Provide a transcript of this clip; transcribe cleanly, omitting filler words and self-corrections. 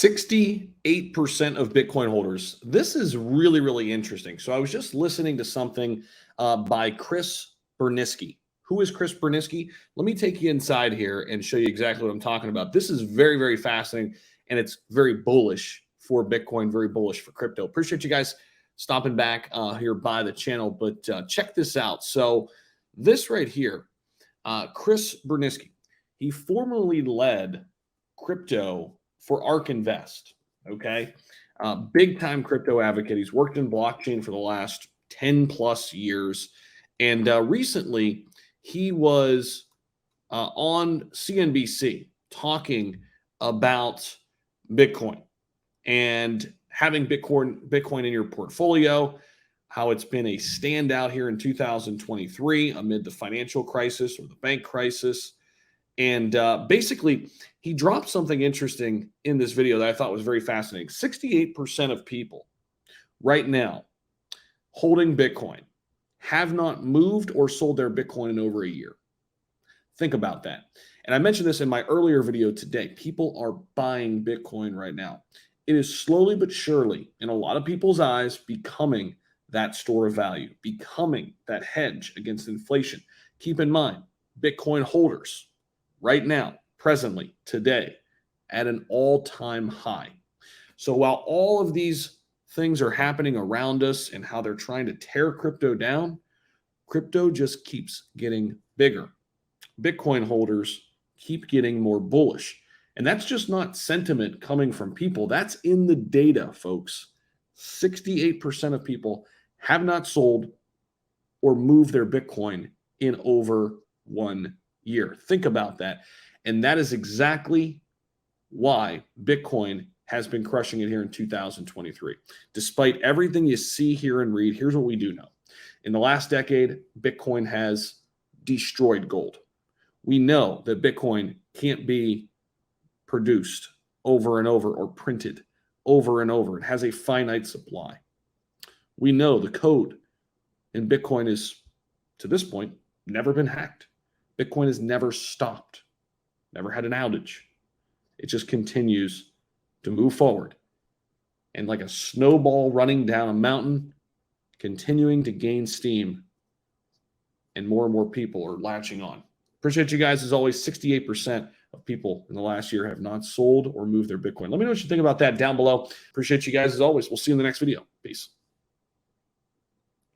68% of Bitcoin holders. This is really, really interesting. So I was just listening to something by Chris Berniski. Who is Chris Berniski? Let me take you inside here and show you exactly what I'm talking about. This is very, very fascinating, and it's very bullish for Bitcoin, very bullish for crypto. Appreciate you guys stopping back here by the channel, but check this out. So this right here, Chris Berniski, he formerly led crypto for ARK Invest, okay? Big time crypto advocate. He's worked in blockchain for the last 10 plus years. And recently he was on CNBC talking about Bitcoin and having Bitcoin in your portfolio, how it's been a standout here in 2023 amid the financial crisis or the bank crisis. And basically, he dropped something interesting in this video that I thought was very fascinating. 68% of people right now holding Bitcoin have not moved or sold their Bitcoin in over a year. Think about that. And I mentioned this in my earlier video today. People are buying Bitcoin right now. It is slowly but surely, in a lot of people's eyes, becoming that store of value, becoming that hedge against inflation. Keep in mind, Bitcoin holders right now, presently, today, at an all-time high. So while all of these things are happening around us and how they're trying to tear crypto down, crypto just keeps getting bigger. Bitcoin holders keep getting more bullish. And that's just not sentiment coming from people. That's in the data, folks. 68% of people have not sold or moved their Bitcoin in over 1 year. Think about that. And that is exactly why Bitcoin has been crushing it here in 2023. Despite everything you see, hear, and read, here's what we do know. In the last decade, Bitcoin has destroyed gold. We know that Bitcoin can't be produced over and over or printed over and over. It has a finite supply. We know the code in Bitcoin is, to this point, never been hacked. Bitcoin has never stopped, never had an outage. It just continues to move forward. And like a snowball running down a mountain, continuing to gain steam, and more people are latching on. Appreciate you guys. As always, 68% of people in the last year have not sold or moved their Bitcoin. Let me know what you think about that down below. Appreciate you guys as always. We'll see you in the next video. Peace.